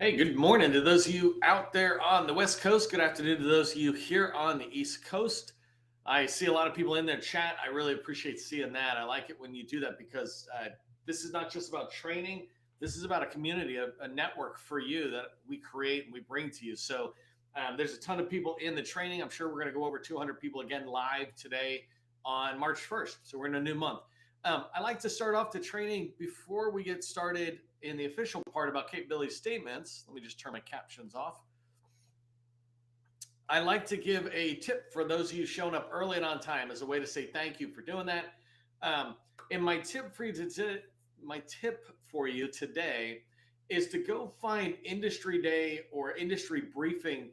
Hey, good morning to those of you out there on the West Coast. Good afternoon to those of you here on the East Coast. I see a lot of people in their chat. I really appreciate seeing that. I like it when you do that because this is not just about training. This is about a community, a network for you that we create and we bring to you. So there's a ton of people in the training. I'm sure we're going to go over 200 people again live today on March 1st. So we're in a new month. I like to start off the training before we get started in the official part about capability statements. Let me just turn my captions off. I like to give a tip for those of you showing up early and on time as a way to say thank you for doing that. And my tip for you today is to go find industry day or industry briefing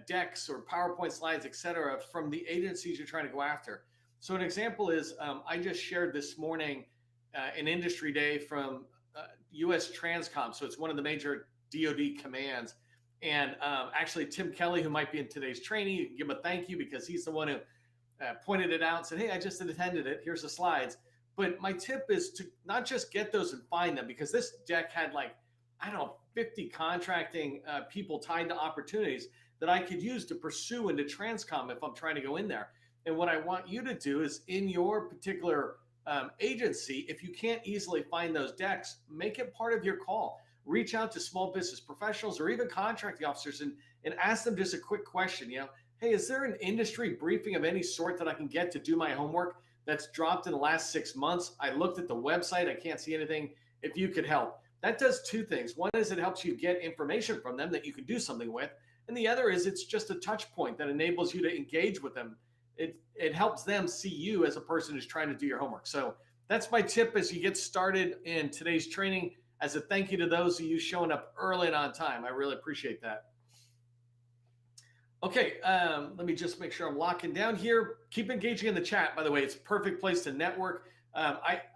decks or PowerPoint slides, etc., from the agencies you're trying to go after. So an example is I just shared this morning an industry day from U.S. Transcom. So it's one of the major DoD commands. And actually, Tim Kelly, who might be in today's training, you can give him a thank you because he's the one who pointed it out and said, hey, I just attended it. Here's the slides. But my tip is to not just get those and find them, because this deck had I don't know, 50 contracting people tied to opportunities that I could use to pursue into Transcom if I'm trying to go in there. And what I want you to do is in your particular agency, if you can't easily find those decks, make it part of your call. Reach out to small business professionals or even contracting officers and ask them just a quick question. Hey, is there an industry briefing of any sort that I can get to do my homework that's dropped in the last 6 months? I looked at the website. I can't see anything. If you could help. That does two things. One is it helps you get information from them that you can do something with. And the other is it's just a touch point that enables you to engage with them. It helps them see you as a person who's trying to do your homework. So that's my tip as you get started in today's training. As a thank you to those of you showing up early and on time. I really appreciate that. Okay, let me just make sure I'm locking down here. Keep engaging in the chat, by the way. It's a perfect place to network.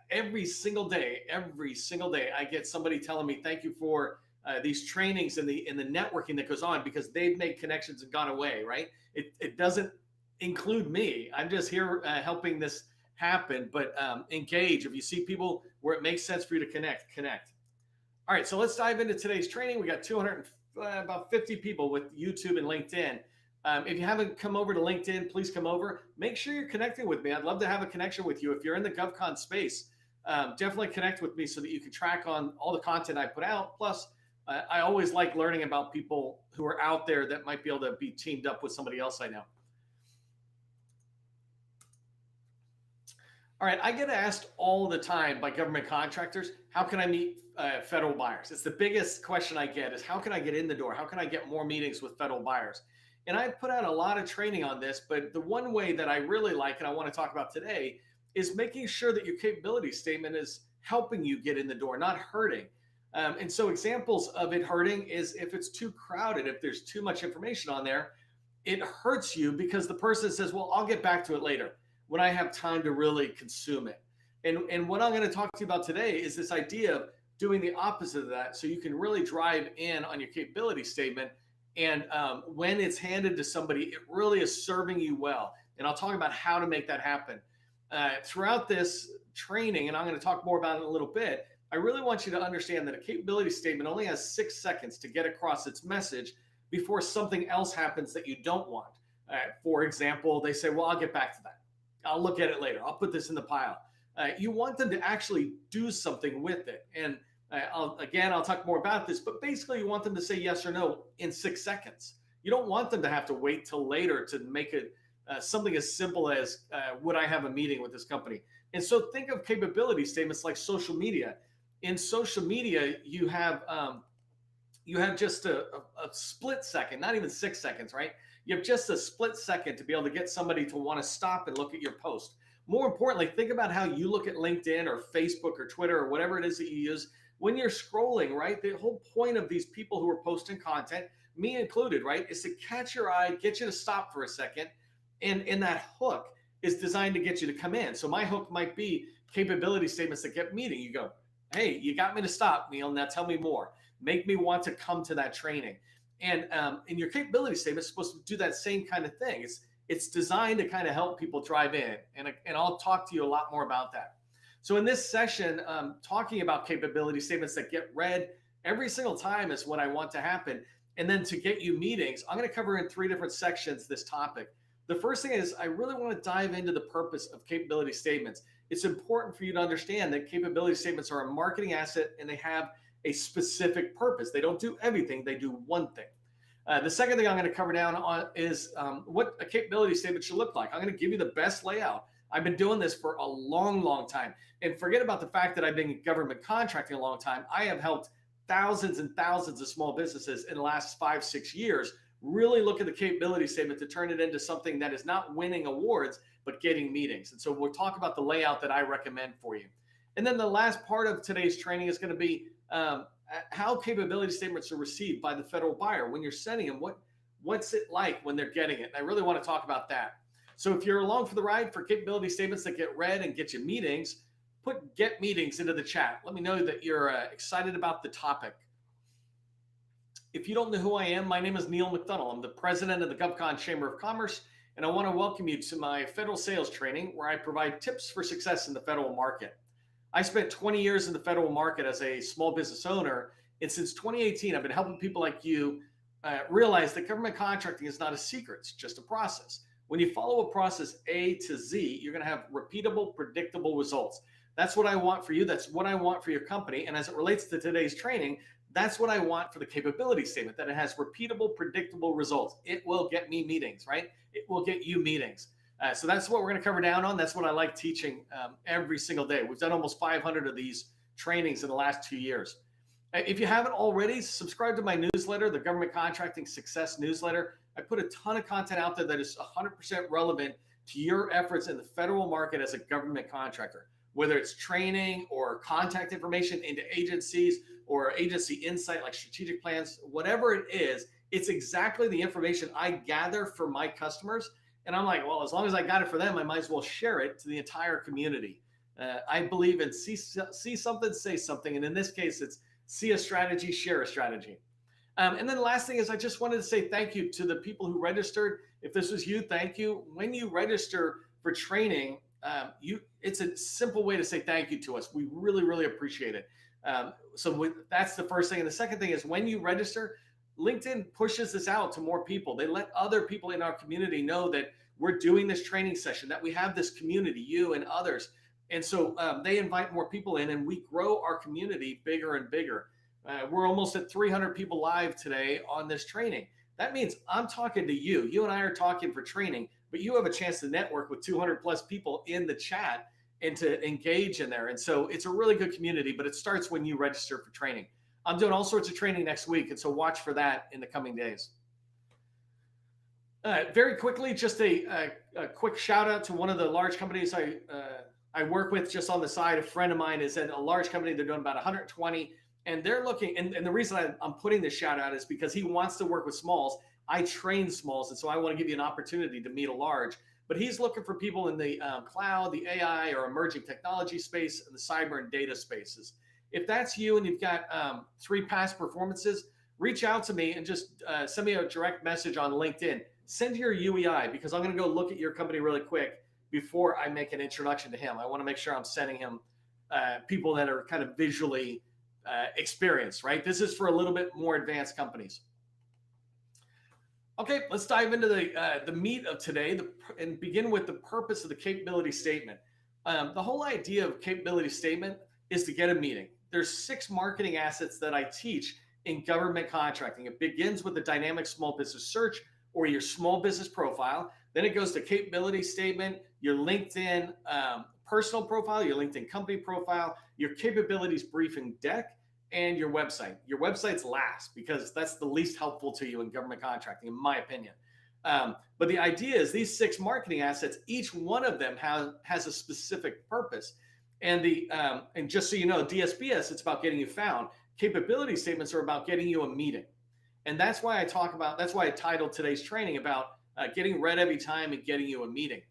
Every single day, I get somebody telling me thank you for these trainings and the networking that goes on because they've made connections and gone away, right? It doesn't include me. I'm just here helping this happen, but engage. If you see people where it makes sense for you to connect. All right, so let's dive into today's training. We got about 50 people with YouTube and LinkedIn. If you haven't come over to LinkedIn, please come over. Make sure you're connecting with me. I'd love to have a connection with you. If you're in the GovCon space, definitely connect with me so that you can track on all the content I put out. Plus, I always like learning about people who are out there that might be able to be teamed up with somebody else I know. All right, I get asked all the time by government contractors, how can I meet federal buyers? It's the biggest question I get is how can I get in the door? How can I get more meetings with federal buyers? And I put out a lot of training on this, but the one way that I really like and I want to talk about today is making sure that your capability statement is helping you get in the door, not hurting. And so examples of it hurting is if it's too crowded, if there's too much information on there, it hurts you because the person says, well, I'll get back to it later when I have time to really consume it. And what I'm going to talk to you about today is this idea of doing the opposite of that so you can really drive in on your capability statement. And when it's handed to somebody, it really is serving you well. And I'll talk about how to make that happen. Throughout this training, and I'm going to talk more about it in a little bit, I really want you to understand that a capability statement only has 6 seconds to get across its message before something else happens that you don't want. For example, they say, well, I'll get back to that. I'll look at it later. I'll put this in the pile. You want them to actually do something with it. And I'll talk more about this, but basically you want them to say yes or no in 6 seconds. You don't want them to have to wait till later to make it something as simple as, would I have a meeting with this company? And so think of capability statements like social media. In social media, you have just a split second, not even 6 seconds, right? You have just a split second to be able to get somebody to want to stop and look at your post. More importantly, think about how you look at LinkedIn or Facebook or Twitter or whatever it is that you use when you're scrolling, right? The whole point of these people who are posting content, me included, right, is to catch your eye, get you to stop for a second. And that hook is designed to get you to come in. So my hook might be capability statements that get meeting. You go, hey, you got me to stop, Neil. Now tell me more. Make me want to come to that training. And in your capability statement, it's supposed to do that same kind of thing. It's designed to kind of help people drive in. And I'll talk to you a lot more about that. So in this session, talking about capability statements that get read, Every single time is what I want to happen. And then to get you meetings, I'm going to cover in 3 different sections this topic. The first thing is I really want to dive into the purpose of capability statements. It's important for you to understand that capability statements are a marketing asset and they have a specific purpose. They don't do everything, they do one thing. The second thing I'm going to cover down on is what a capability statement should look like. I'm going to give you the best layout. I've been doing this for a long, long time. And forget about the fact that I've been in government contracting a long time. I have helped thousands and thousands of small businesses in the last 5, 6 years really look at the capability statement to turn it into something that is not winning awards, but getting meetings. And so we'll talk about the layout that I recommend for you. And then the last part of today's training is going to be how capability statements are received by the federal buyer when you're sending them. What's it like when they're getting it? And I really want to talk about that. So if you're along for the ride for capability statements that get read and get you meetings, put get meetings into the chat. Let me know that you're excited about the topic. If you don't know who I am, my name is Neil McDonough. I'm the president of the GovCon Chamber of Commerce, and I want to welcome you to my federal sales training where I provide tips for success in the federal market. I spent 20 years in the federal market as a small business owner, and since 2018, I've been helping people like you realize that government contracting is not a secret, it's just a process. When you follow a process A to Z, you're going to have repeatable, predictable results. That's what I want for you. That's what I want for your company. And as it relates to today's training, that's what I want for the capability statement, that it has repeatable, predictable results. It will get me meetings, right? It will get you meetings. So that's what we're going to cover down on. That's what I like teaching every single day. We've done almost 500 of these trainings in the last 2 years. If you haven't already, subscribe to my newsletter, the Government Contracting Success Newsletter. I put a ton of content out there that is 100% relevant to your efforts in the federal market as a government contractor, whether it's training or contact information into agencies or agency insight like strategic plans, whatever it is, it's exactly the information I gather for my customers. And I'm like, well, as long as I got it for them, I might as well share it to the entire community. I believe in see something, say something. And in this case, it's see a strategy, share a strategy. And then the last thing is I just wanted to say thank you to the people who registered. If this was you, thank you. When you register for training, it's a simple way to say thank you to us. We really, really appreciate it. That's the first thing. And the second thing is when you register, LinkedIn pushes this out to more people. They let other people in our community know that we're doing this training session, that we have this community, you and others. And so they invite more people in and we grow our community bigger and bigger. We're almost at 300 people live today on this training. That means I'm talking to you. You and I are talking for training, but you have a chance to network with 200 plus people in the chat and to engage in there. And so it's a really good community, but it starts when you register for training. I'm doing all sorts of training next week, and so watch for that in the coming days. Very quickly, just a quick shout out to one of the large companies I work with just on the side. A friend of mine is at a large company. They're doing about 120, and they're looking. And the reason I'm putting this shout out is because he wants to work with smalls. I train smalls, and so I want to give you an opportunity to meet a large. But he's looking for people in the cloud, the AI, or emerging technology space, and the cyber and data spaces. If that's you and you've got 3 past performances, reach out to me and just send me a direct message on LinkedIn. Send your UEI because I'm going to go look at your company really quick before I make an introduction to him. I want to make sure I'm sending him people that are kind of visually experienced, right? This is for a little bit more advanced companies. Okay, let's dive into the meat of today and begin with the purpose of the capability statement. The whole idea of capability statement is to get a meeting. There's 6 marketing assets that I teach in government contracting. It begins with the dynamic small business search or your small business profile. Then it goes to capability statement, your LinkedIn personal profile, your LinkedIn company profile, your capabilities briefing deck, and your website. Your website's last because that's the least helpful to you in government contracting, in my opinion. But the idea is these 6 marketing assets, each one of them has a specific purpose. And and just so you know, DSBS, it's about getting you found. Capability statements are about getting you a meeting. And that's why I titled today's training about getting read every time and getting you a meeting.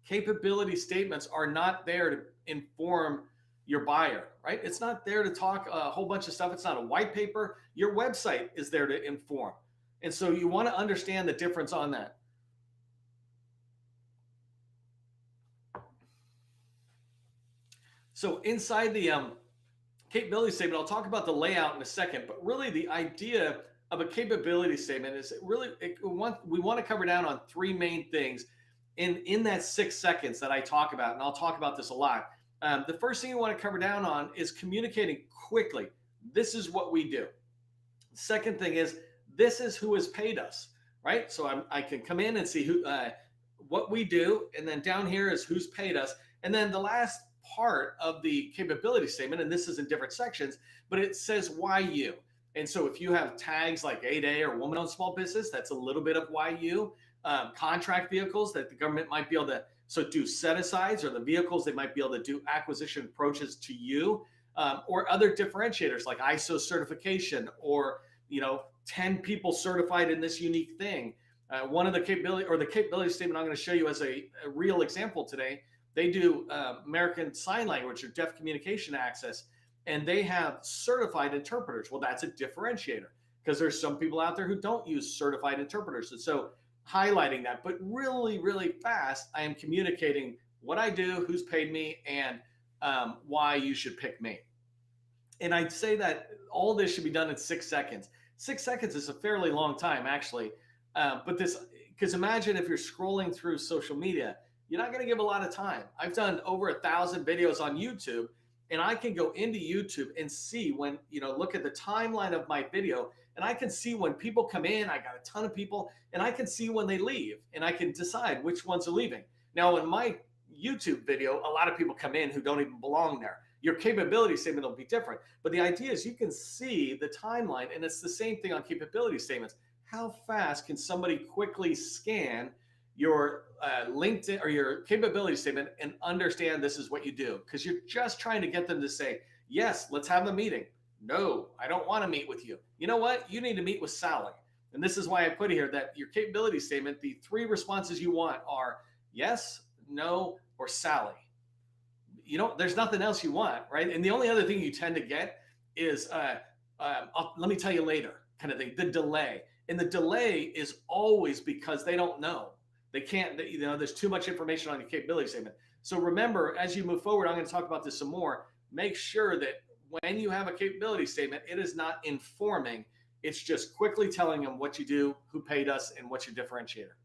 Capability statements are not there to inform your buyer, right? It's not there to talk a whole bunch of stuff. It's not a white paper. Your website is there to inform. And so you want to understand the difference on that. So inside the Capability statement, I'll talk about the layout in a second, but really the idea of a capability statement is we want to cover down on three main things in that 6 seconds that I talk about, and I'll talk about this a lot. The first thing you want to cover down on is communicating quickly. This is what we do. The second thing is this is who has paid us, right? So I can come in and see what we do, and then down here is who's paid us, and then the last part of the capability statement, and this is in different sections, but it says why you. And so if you have tags like 8A or woman-owned small business, that's a little bit of why you. Contract vehicles that the government might be able to do set-asides, or the vehicles they might be able to do acquisition approaches to you, or other differentiators like ISO certification, or 10 people certified in this unique thing. One of the capability statement I'm going to show you as a real example today. They do American Sign Language or deaf communication access, and they have certified interpreters. Well, that's a differentiator because there's some people out there who don't use certified interpreters. And so highlighting that, but really, really fast, I am communicating what I do, who's paid me, and why you should pick me. And I'd say that all this should be done in 6 seconds. 6 seconds is a fairly long time, actually. Because imagine if you're scrolling through social media, you're not going to give a lot of time. I've done over 1,000 videos on YouTube, and I can go into YouTube and see when, look at the timeline of my video, and I can see when people come in. I got a ton of people, and I can see when they leave, and I can decide which ones are leaving. Now, in my YouTube video, a lot of people come in who don't even belong there. Your capability statement will be different, but the idea is you can see the timeline, and it's the same thing on capability statements. How fast can somebody quickly scan your LinkedIn or your capability statement and understand this is what you do? Because you're just trying to get them to say, yes, let's have a meeting. No, I don't want to meet with you. You know what? You need to meet with Sally. And this is why I put here that your capability statement, the three responses you want are yes, no, or Sally. There's nothing else you want, right? And the only other thing you tend to get is let me tell you later kind of thing, the delay. And the delay is always because they don't know. They can't, there's too much information on your capability statement. So remember, as you move forward, I'm going to talk about this some more. Make sure that when you have a capability statement, it is not informing. It's just quickly telling them what you do, who paid us, and what's your differentiator.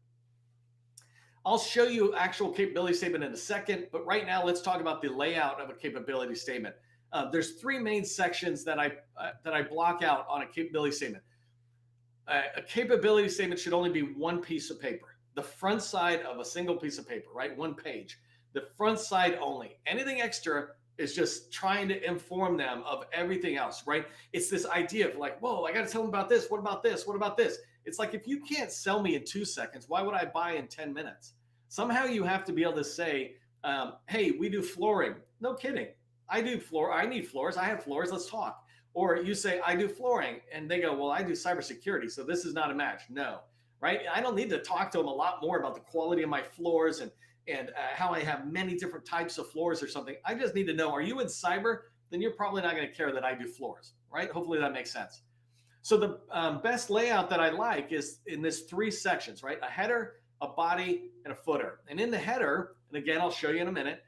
I'll show you actual capability statement in a second, but right now let's talk about the layout of a capability statement. There's three main sections that I block out on a capability statement. A capability statement should only be one piece of paper. The front side of a single piece of paper, right? One page. The front side only. Anything extra is just trying to inform them of everything else, right? It's this idea of like, whoa, I got to tell them about this. What about this? What about this? It's like, if you can't sell me in 2 seconds, why would I buy in 10 minutes? Somehow you have to be able to say, hey, we do flooring. No kidding. I do floor. I need floors. I have floors. Let's talk. Or you say, I do flooring. And they go, well, I do cybersecurity. So this is not a match. No, right? I don't need to talk to them a lot more about the quality of my floors and how I have many different types of floors or something. I just need to know, are you in cyber? Then you're probably not going to care that I do floors, right? Hopefully that makes sense. So the best layout that I like is in this 3 sections, right? A header, a body, and a footer. And in the header, and again, I'll show you in a minute,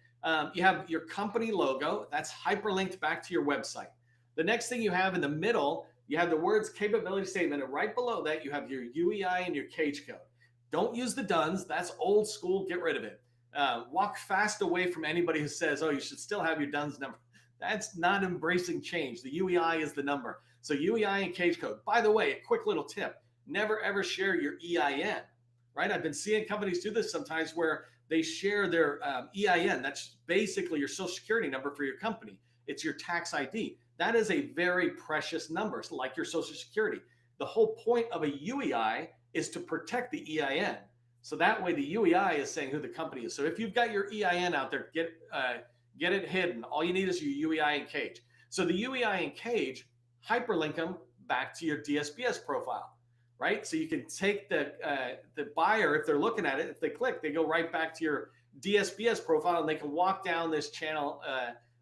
you have your company logo. That's hyperlinked back to your website. The next thing you have in the middle, you have the words capability statement, and right below that, you have your UEI and your cage code. Don't use the DUNS. That's old school. Get rid of it. Walk fast away from anybody who says, oh, you should still have your DUNS number. That's not embracing change. The UEI is the number. So UEI and cage code. By the way, a quick little tip. Never, ever share your EIN, right? I've been seeing companies do this sometimes where they share their EIN. That's basically your social security number for your company. It's your tax ID. That is a very precious number, so like your social security. The whole point of a UEI is to protect the EIN. So that way the UEI is saying who the company is. So if you've got your EIN out there, get it hidden. All you need is your UEI and cage. So the UEI and cage, hyperlink them back to your DSBS profile, right? So you can take the buyer, if they're looking at it, if they click, they go right back to your DSBS profile, and they can walk down this channel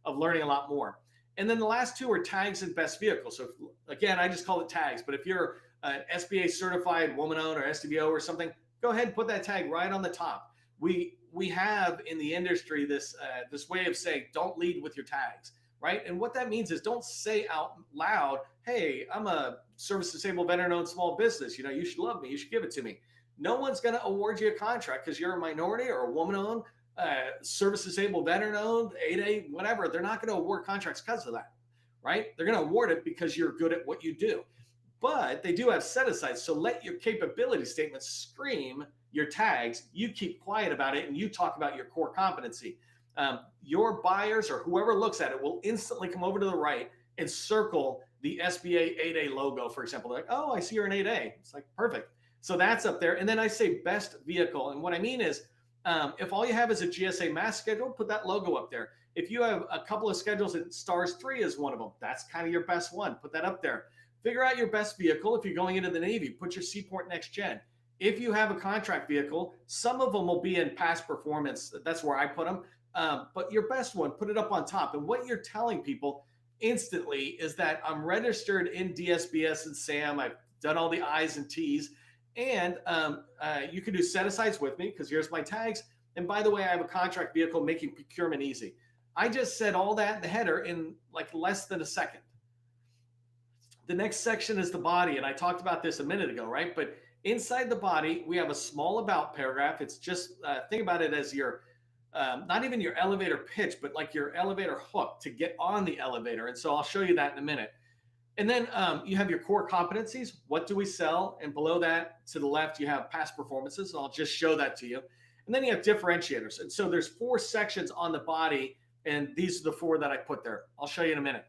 of learning a lot more. And then the last two are tags and best vehicles. So again, I just call it tags, but if you're an SBA certified woman-owned or SDVO or something, go ahead and put that tag right on the top. We have in the industry this way of saying, don't lead with your tags, right? And what that means is don't say out loud, hey, I'm a service disabled veteran owned small business. You should love me. You should give it to me. No one's going to award you a contract because you're a minority or a woman owned, service disabled veteran owned, 8A, whatever. They're not going to award contracts because of that, right? They're going to award it because you're good at what you do. But they do have set asides. So let your capability statements scream your tags. You keep quiet about it and you talk about your core competency. Your buyers or whoever looks at it will instantly come over to the right and circle the SBA 8A logo, for example. They're like, oh, I see you're an 8A. It's like, perfect. So that's up there. And then I say best vehicle. And what I mean is, if all you have is a GSA mass schedule, put that logo up there. If you have a couple of schedules and Stars 3 is one of them, that's kind of your best one. Put that up there. Figure out your best vehicle. If you're going into the Navy, put your Seaport Next Gen. If you have a contract vehicle, some of them will be in past performance. That's where I put them. But your best one, put it up on top. And what you're telling people instantly is that I'm registered in DSBS and SAM. I've done all the I's and T's. And you can do set asides with me because here's my tags. And by the way, I have a contract vehicle making procurement easy. I just said all that in the header in like less than a second. The next section is the body. And I talked about this a minute ago, right? But inside the body, we have a small about paragraph. It's just, think about it as your, not even your elevator pitch, but like your elevator hook to get on the elevator. And so I'll show you that in a minute. And then you have your core competencies. What do we sell? And below that, to the left, you have past performances. And I'll just show that to you. And then you have differentiators. And so there's 4 sections on the body. And these are the 4 that I put there. I'll show you in a minute.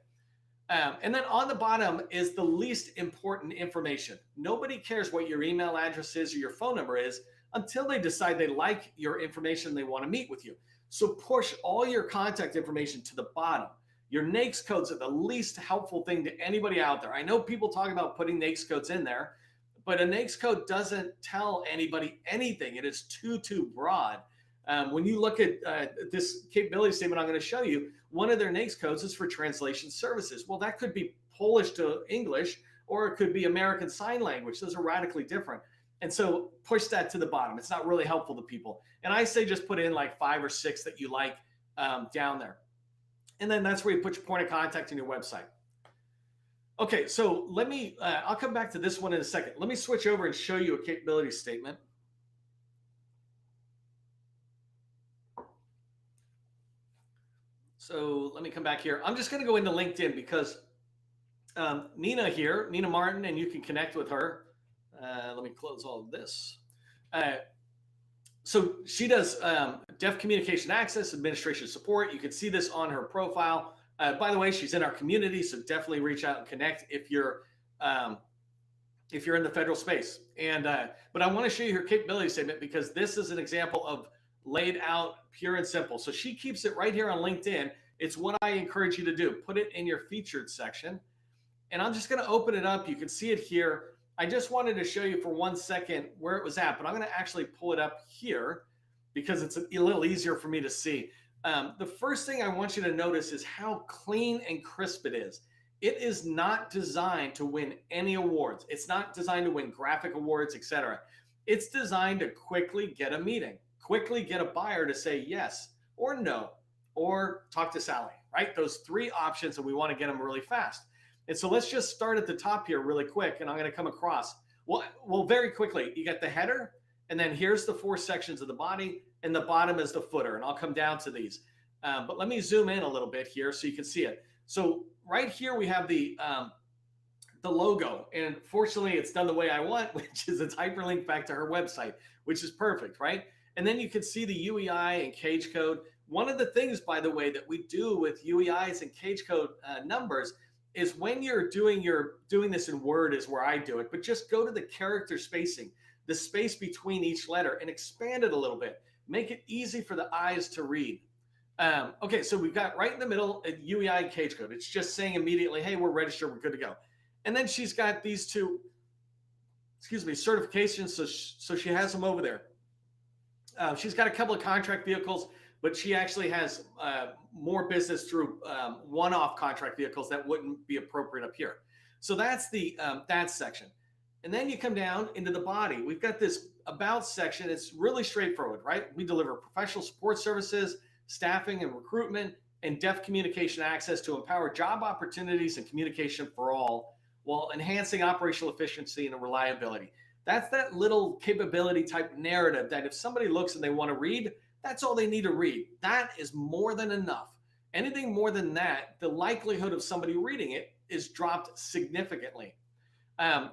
And then on the bottom is the least important information. Nobody cares what your email address is or your phone number is until they decide they like your information, they want to meet with you. So push all your contact information to the bottom. Your NAICS codes are the least helpful thing to anybody out there. I know people talk about putting NAICS codes in there, but a NAICS code doesn't tell anybody anything. It is too broad. When you look at this capability statement I'm going to show you, one of their NAICS codes is for translation services. Well, that could be Polish to English, or it could be American Sign Language. Those are radically different. And so push that to the bottom. It's not really helpful to people. And I say just put in like 5 or 6 that you like down there. And then that's where you put your point of contact in your website. Okay, so let me, I'll come back to this one in a second. Let me switch over and show you a capability statement. So let me come back here. I'm just going to go into LinkedIn because Nina here, Nina Martin, and you can connect with her. Let me close all of this. So she does deaf communication access, administration support. You can see this on her profile. By the way, she's in our community, so definitely reach out and connect if you're in the federal space. And but I want to show you her capability statement because this is an example of laid out, pure and simple. So she keeps it right here on LinkedIn. It's what I encourage you to do. Put it in your featured section. And I'm just going to open it up. You can see it here. I just wanted to show you for 1 second where it was at, but I'm going to actually pull it up here because it's a little easier for me to see. The first thing I want you to notice is how clean and crisp it is. It is not designed to win any awards. It's not designed to win graphic awards, etc. It's designed to quickly get a meeting, quickly get a buyer to say yes or no, or talk to Sally, right? Those 3 options, and we want to get them really fast. And so let's just start at the top here really quick, and I'm going to come across. Well, very quickly, you get the header, and then here's the 4 sections of the body, and the bottom is the footer, and I'll come down to these. But let me zoom in a little bit here so you can see it. So right here we have the logo, and fortunately it's done the way I want, which is it's hyperlinked back to her website, which is perfect, right? And then you can see the UEI and cage code. One of the things, by the way, that we do with UEIs and cage code numbers is when you're doing this in Word is where I do it, but just go to the character spacing, the space between each letter, and expand it a little bit. Make it easy for the eyes to read. Okay, so we've got right in the middle a UEI and cage code. It's just saying immediately, hey, we're registered, we're good to go. And then she's got these 2, certifications, so she has them over there. She's got a couple of contract vehicles, but she actually has more business through one-off contract vehicles that wouldn't be appropriate up here. So that's the that section. And then you come down into the body. We've got this about section. It's really straightforward, right? We deliver professional support services, staffing and recruitment, and deaf communication access to empower job opportunities and communication for all while enhancing operational efficiency and reliability. That's that little capability type narrative that if somebody looks and they want to read, that's all they need to read. That is more than enough. Anything more than that, the likelihood of somebody reading it is dropped significantly.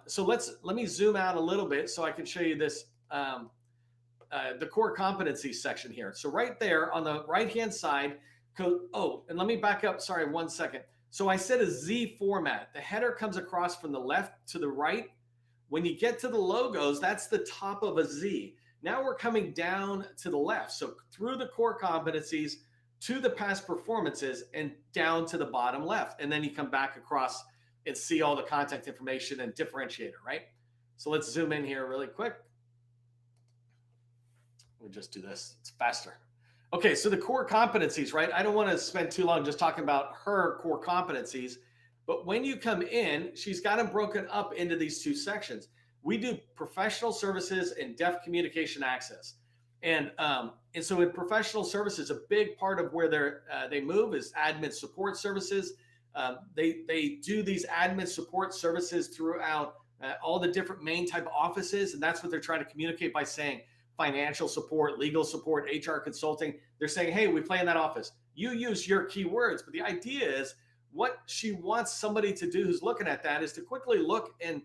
So let me zoom out a little bit so I can show you this, the core competencies section here. So right there on the right hand side, and let me back up. Sorry, 1 second. So I said a Z format. The header comes across from the left to the right. When you get to the logos, that's the top of a Z. Now we're coming down to the left. So through the core competencies to the past performances and down to the bottom left. And then you come back across and see all the contact information and differentiator, right? So let's zoom in here really quick. We'll just do this. It's faster. Okay, so the core competencies, right? I don't want to spend too long just talking about her core competencies, but when you come in, she's got them broken up into these two sections. We do professional services and deaf communication access. And so in professional services, a big part of where they move is admin support services. They do these admin support services throughout all the different main type offices, and that's what they're trying to communicate by saying financial support, legal support, HR consulting. They're saying, hey, we play in that office. You use your keywords, but the idea is what she wants somebody to do who's looking at that is to quickly look and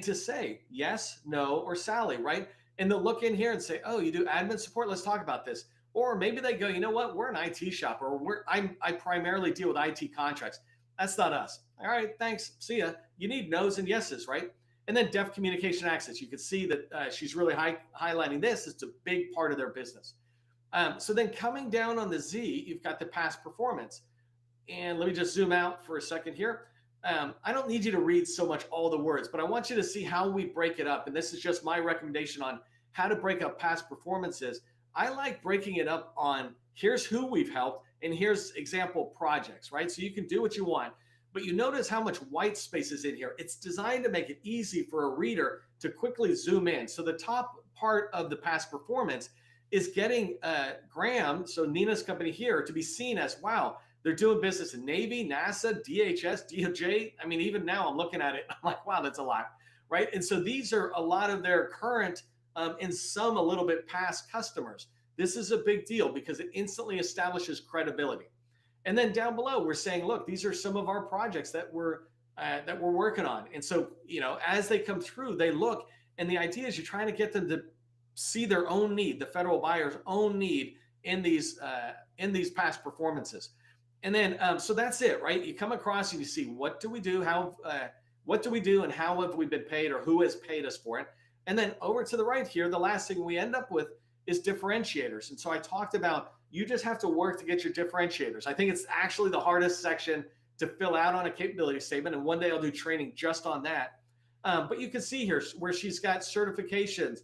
to say yes, no, or Sally, right? And they'll look in here and say, oh, you do admin support? Let's talk about this. Or maybe they go, you know what? We're an IT shop, or I primarily deal with IT contracts. That's not us. All right, thanks. See ya. You need no's and yeses, right? And then deaf communication access. You can see that she's really highlighting this. It's a big part of their business. So then coming down on the Z, you've got the past performance. And let me just zoom out for a second here. I don't need you to read so much all the words, but I want you to see how we break it up. And this is just my recommendation on how to break up past performances. I like breaking it up on here's who we've helped and here's example projects, right? So you can do what you want, but you notice how much white space is in here. It's designed to make it easy for a reader to quickly zoom in. So the top part of the past performance is getting Graham, so Nina's company here, to be seen as, wow, they're doing business in Navy, NASA, DHS, DOJ. I mean, even now I'm looking at it, I'm like, wow, that's a lot, right? And so these are a lot of their current and some a little bit past customers. This is a big deal because it instantly establishes credibility. And then down below, we're saying, look, these are some of our projects that we're working on. And so, you know, as they come through, they look, and the idea is you're trying to get them to see their own need, the federal buyer's own need in these past performances. And then, so that's it, right? You come across and you see, what do we do? What do we do? And how have we been paid, or who has paid us for it? And then over to the right here, the last thing we end up with is differentiators. And so I talked about, you just have to work to get your differentiators. I think it's actually the hardest section to fill out on a capability statement. And one day I'll do training just on that. But you can see here where she's got certifications.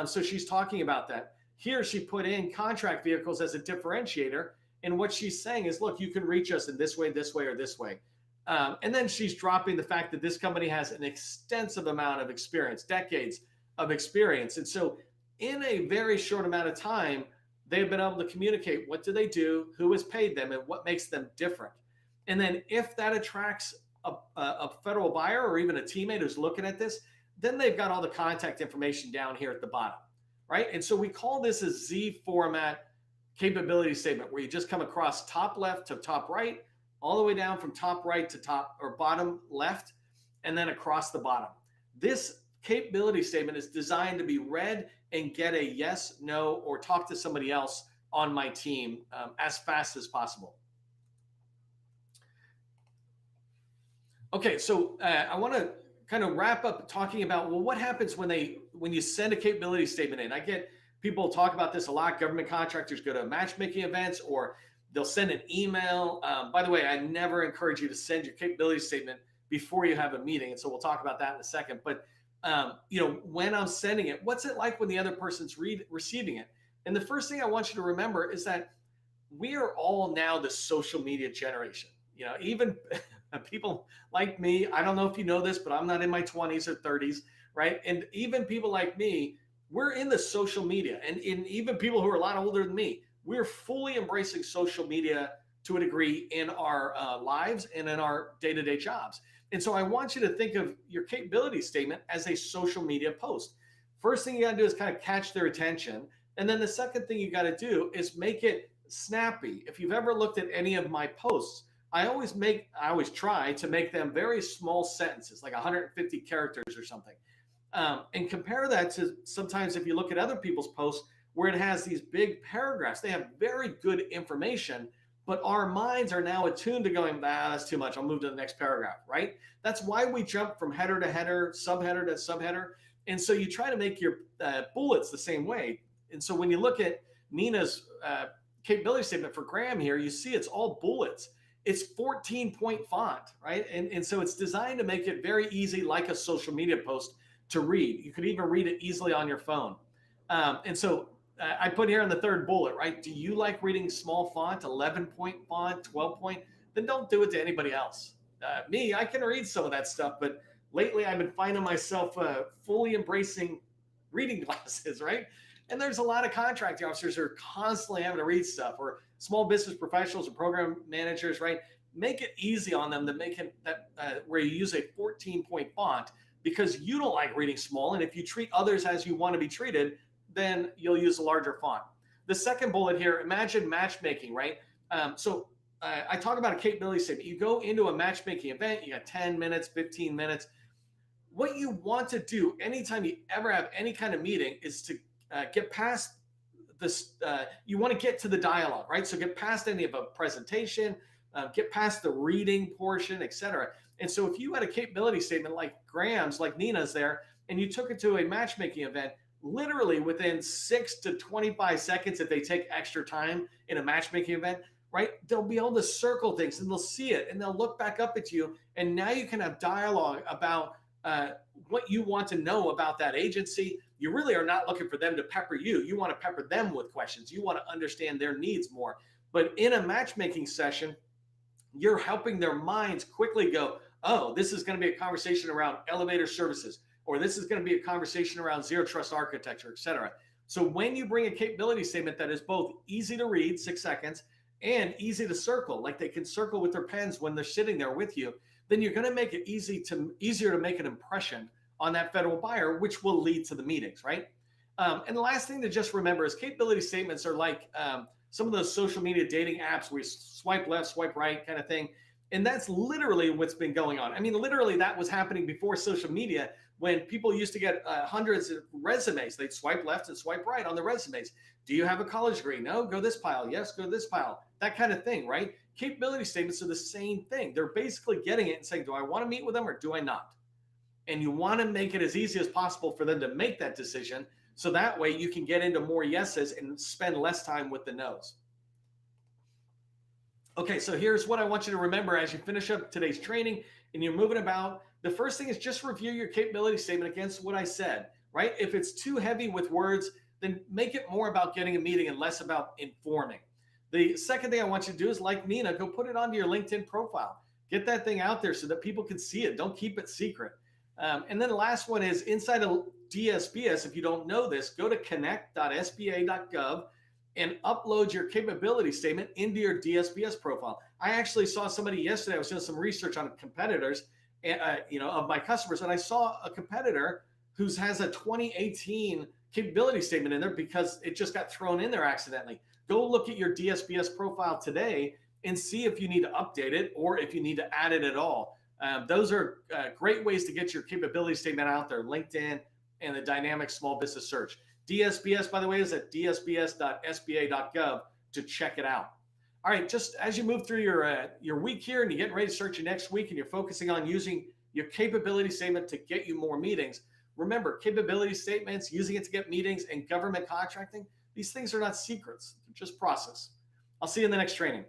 So she's talking about that. Here she put in contract vehicles as a differentiator. And what she's saying is, look, you can reach us in this way, or this way. And then she's dropping the fact that this company has an extensive amount of experience, decades of experience. And so in a very short amount of time, they've been able to communicate what do they do, who has paid them, and what makes them different. And then if that attracts a federal buyer or even a teammate who's looking at this, then they've got all the contact information down here at the bottom, right? And so we call this a Z format capability statement, where you just come across top left to top right, all the way down from top right to top or bottom left, and then across the bottom. This capability statement is designed to be read and get a yes, no, or talk to somebody else on my team as fast as possible. Okay, so I want to kind of wrap up talking about, well, what happens when you send a capability statement in? I get people talk about this a lot. Government contractors go to matchmaking events, or they'll send an email. By the way, I never encourage you to send your capability statement before you have a meeting. And so we'll talk about that in a second. But you know, when I'm sending it, what's it like when the other person's receiving it? And the first thing I want you to remember is that we are all now the social media generation. You know, even people like me, I don't know if you know this, but I'm not in my 20s or 30s, right? And even people like me, we're in the social media, and even people who are a lot older than me, we're fully embracing social media to a degree in our lives and in our day-to-day jobs. And so I want you to think of your capability statement as a social media post. First thing you got to do is kind of catch their attention. And then the second thing you got to do is make it snappy. If you've ever looked at any of my posts, I always try to make them very small sentences, like 150 characters or something. And compare that to sometimes if you look at other people's posts where it has these big paragraphs, they have very good information, but our minds are now attuned to going, that's too much. I'll move to the next paragraph, right? That's why we jump from header to header, subheader to subheader. And so you try to make your bullets the same way. And so when you look at Nina's capability statement for Graham here, you see it's all bullets. It's 14-point font, right? And so it's designed to make it very easy, like a social media post, to read. You could even read it easily on your phone. And so I put here in the third bullet, right? Do you like reading small font, 11-point font, 12-point? Then don't do it to anybody else. Me, I can read some of that stuff, but lately I've been finding myself fully embracing reading glasses, right? And there's a lot of contracting officers who are constantly having to read stuff, or small business professionals or program managers, right? Make it easy on them to make it where you use a 14-point font, because you don't like reading small. And if you treat others as you want to be treated, then you'll use a larger font. The second bullet here, imagine matchmaking, right? I talk about a capability statement. You go into a matchmaking event, you got 10 minutes, 15 minutes. What you want to do anytime you ever have any kind of meeting is to get past this. You want to get to the dialogue, right? So get past any of a presentation, get past the reading portion, etc. And so if you had a capability statement like Graham's, like Nina's there, and you took it to a matchmaking event, literally within 6 to 25 seconds, if they take extra time in a matchmaking event, right, they'll be able to circle things and they'll see it and they'll look back up at you. And now you can have dialogue about what you want to know about that agency. You really are not looking for them to pepper you. You want to pepper them with questions. You want to understand their needs more. But in a matchmaking session, you're helping their minds quickly go, oh, this is going to be a conversation around elevator services, or this is going to be a conversation around zero trust architecture, et cetera. So when you bring a capability statement that is both easy to read, 6 seconds, and easy to circle, like they can circle with their pens when they're sitting there with you, then you're going to make it easier to make an impression on that federal buyer, which will lead to the meetings, right? And the last thing to just remember is capability statements are like some of those social media dating apps where you swipe left, swipe right kind of thing. And that's literally what's been going on. I mean, literally that was happening before social media, when people used to get hundreds of resumes. They'd swipe left and swipe right on the resumes. Do you have a college degree? No, go this pile. Yes, go this pile. That kind of thing, right? Capability statements are the same thing. They're basically getting it and saying, do I want to meet with them or do I not? And you want to make it as easy as possible for them to make that decision. So that way you can get into more yeses and spend less time with the nos. Okay, so here's what I want you to remember as you finish up today's training and you're moving about. The first thing is just review your capability statement against what I said, right? If it's too heavy with words, then make it more about getting a meeting and less about informing. The second thing I want you to do is, like Nina, go put it onto your LinkedIn profile. Get that thing out there so that people can see it. Don't keep it secret. And then the last one is inside of DSBS. If you don't know this, go to connect.sba.gov and upload your capability statement into your DSBS profile. I actually saw somebody yesterday. I was doing some research on competitors, of my customers, and I saw a competitor who has a 2018 capability statement in there because it just got thrown in there accidentally. Go look at your DSBS profile today and see if you need to update it or if you need to add it at all. Those are great ways to get your capability statement out there, LinkedIn and the dynamic small business search. DSBS, by the way, is at dsbs.sba.gov to check it out. All right, just as you move through your week here and you're getting ready to start your next week and you're focusing on using your capability statement to get you more meetings, remember, capability statements, using it to get meetings, and government contracting, these things are not secrets. They're just process. I'll see you in the next training.